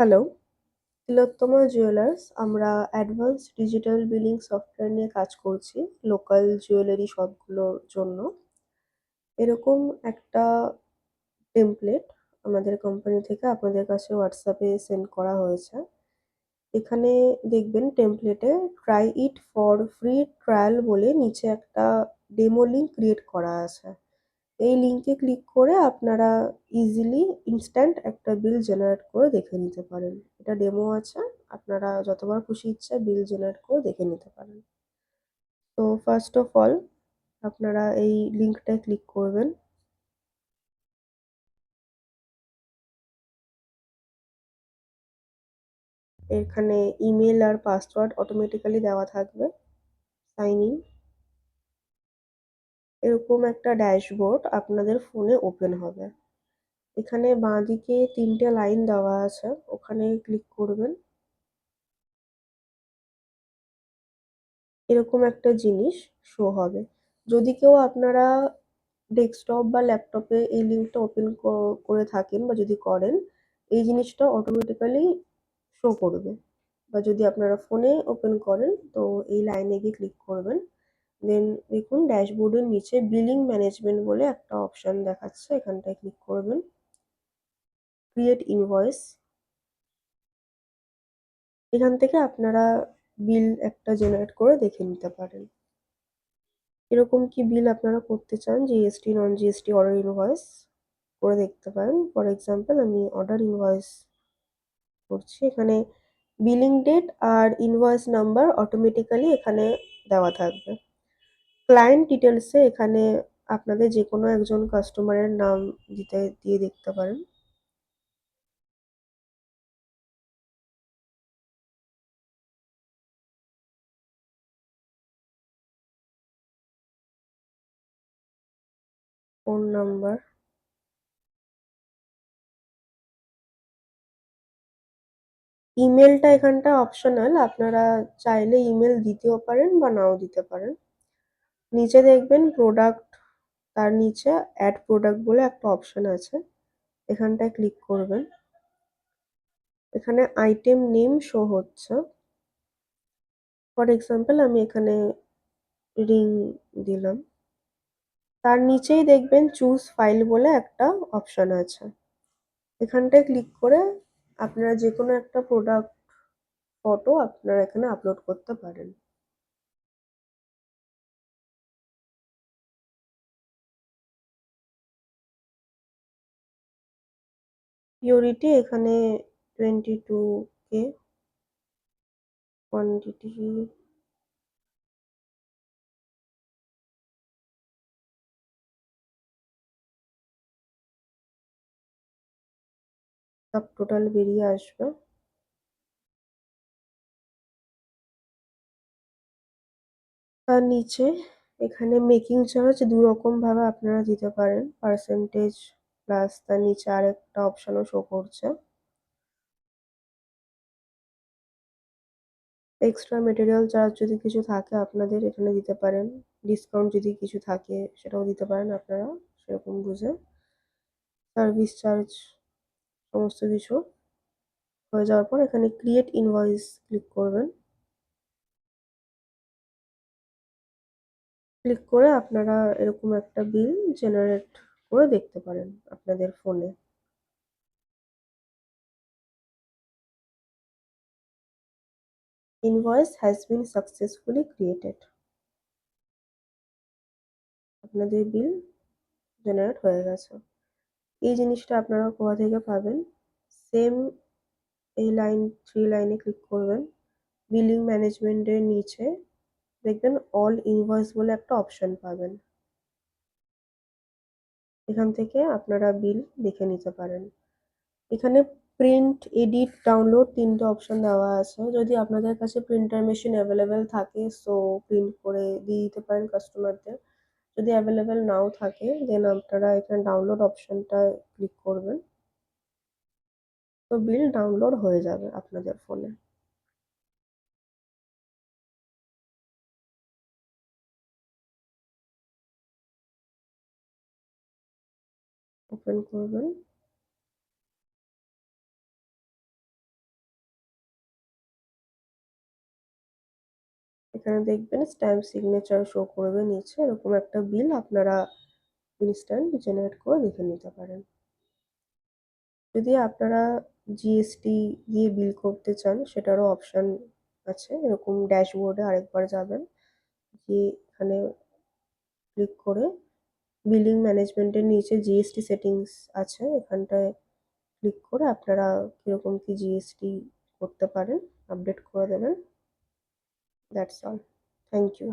Hello, তিলোত্তমা jewellers. আমরা advanced digital billing software নিয়ে কাজ করছি লোকাল জুয়েলারি শপগুলোর জন্য। এরকম একটা টেমপ্লেট আমাদের কোম্পানি থেকে আপনাদের কাছে হোয়াটসঅ্যাপে সেন্ড করা হয়েছে। এখানে দেখবেন টেমপ্লেটে try it for free trial বলে নিচে একটা ডেমো লিঙ্ক ক্রিয়েট করা আছে। এই লিঙ্কে ক্লিক করে আপনারা ইজিলি ইনস্ট্যান্ট একটা বিল জেনারেট করে দেখে নিতে পারেন। এটা ডেমো আছে। আপনারা যতবার খুশি ইচ্ছা বিল জেনারেট করে দেখে নিতে পারেন। তো ফার্স্ট অফ অল আপনারা এই লিঙ্কটায় ক্লিক করবেন। এখানে ইমেল আর পাসওয়ার্ড অটোমেটিক্যালি দেওয়া থাকবে। Sign in. এরকম একটা ড্যাশবোর্ড আপনাদের ফোনে ওপেন হবে। এখানে বাঁদিকে ৩ টে লাইন দেওয়া আছে। ওখানে ক্লিক করবেন। এরকম একটা জিনিস শো হবে। যদি কেউ আপনারা ডেস্কটপ বা ল্যাপটপে এই লিঙ্কটা ওপেন করে থাকেন বা যদি করেন, এই জিনিসটা অটোমেটিক্যালি শো করবে। বা যদি আপনারা ফোনে ওপেন করেন তো এই লাইনে গিয়ে ক্লিক করবেন। দেন দেখুন ড্যাশবোর্ডের নিচে বিলিং ম্যানেজমেন্ট বলে একটা অপশন দেখাচ্ছে। এখানটায় ক্লিক করবেন। Create invoice. এখান থেকে আপনারা বিল একটা জেনারেট করে দেখে নিতে পারেন। এরকম কি বিল আপনারা করতে চান, জিএসটি, নন জিএসটি, অর্ডার ইনভয়েস করে দেখতে পারেন। ফর এক্সাম্পল আমি অর্ডার ইনভয়েস করছি। এখানে বিলিং ডেট আর ইনভয়েস নাম্বার অটোমেটিক্যালি এখানে দেওয়া থাকবে। ক্লায়েন্ট ডিটেলসে এখানে আপনাদের যে কোনো একজন কাস্টমারের নাম দিয়ে দেখতে পারেন। Phone number. ইমেলটা এখানটা অপশনাল। আপনারা চাইলে ইমেল দিতেও পারেন বা নাও দিতে পারেন। নিচে দেখবেন প্রোডাক্ট, তার নিচে অ্যাড প্রোডাক্ট বলে একটা অপশন আছে। এখানটায় ক্লিক করবেন। এখানে আইটেম নেম শো হচ্ছে। ফর এক্সাম্পল আমি এখানে রিং দিলাম। তার নিচেই দেখবেন চুজ ফাইল বলে একটা অপশন আছে। এখানটায় ক্লিক করে আপনারা যে কোনো একটা প্রোডাক্ট ফটো আপনারা এখানে আপলোড করতে পারেন। পিওরিটি এখানে 22K। কোয়ান্টিটি সব টোটাল বেরিয়ে আসবে। তার নিচে এখানে মেকিং চার্জ ২ রকম ভাবে আপনারা দিতে পারেন। পার্সেন্টেজ প্লাস তার নিচে আরেকটা অপশনও শো করছে। এক্সট্রা মেটেরিয়াল চার্জ যদি কিছু থাকে আপনাদের এখানে দিতে পারেন। ডিসকাউন্ট যদি কিছু থাকে সেটাও দিতে পারেন আপনারা সেরকম বুঝে। সার্ভিস চার্জ সমস্ত কিছু হয়ে যাওয়ার পর এখানে ক্রিয়েট ইনভয়েস ক্লিক করবেন। ক্লিক করে আপনারা এরকম একটা বিল জেনারেট করে দেখতে পারেন আপনাদের ফোনে। Invoice has been successfully created. আপনাদের বিল জেনারেট হয়ে গেছে। এই জিনিসটা আপনারা কোথা থেকে পাবেন? সেম এই থ্রি লাইনে ক্লিক করবেন। বিলিং ম্যানেজমেন্টের নিচে দেখবেন অল ইনভয়েস বলে একটা অপশন পাবেন। এখান থেকে আপনারা বিল দেখে নিতে পারেন। এখানে প্রিন্ট, এডিট, ডাউনলোড ৩ টে অপশন দেওয়া আছে। যদি আপনাদের কাছে প্রিন্টার মেশিন অ্যাভেলেবেল থাকে সো প্রিন্ট করে দিয়ে দিতে পারেন কাস্টমারদের। যদি অ্যাভেলেবেল নাও থাকে দেন আপনারা এখানে ডাউনলোড অপশনটায় ক্লিক করবেন। তো বিল ডাউনলোড হয়ে যাবে আপনাদের ফোনে। ওপেন করবেন। এখানে দেখবেন স্ট্যাম্প সিগনেচার শো করবে নিচে। এরকম একটা বিল আপনারা ইনস্ট্যান্ট জেনারেট করে দেখে নিতে পারেন। যদি আপনারা জিএসটি দিয়ে বিল করতে চান সেটারও অপশন আছে। এরকম ড্যাশবোর্ডে আরেকবার যাবেন, গিয়ে এখানে ক্লিক করে বিলিং ম্যানেজমেন্টের নিচে জিএসটি সেটিংস আছে, এখানটায় ক্লিক করে আপনারা কিরকম কি জিএসটি করতে পারেন আপডেট করে দেবেন। That's all. Thank you.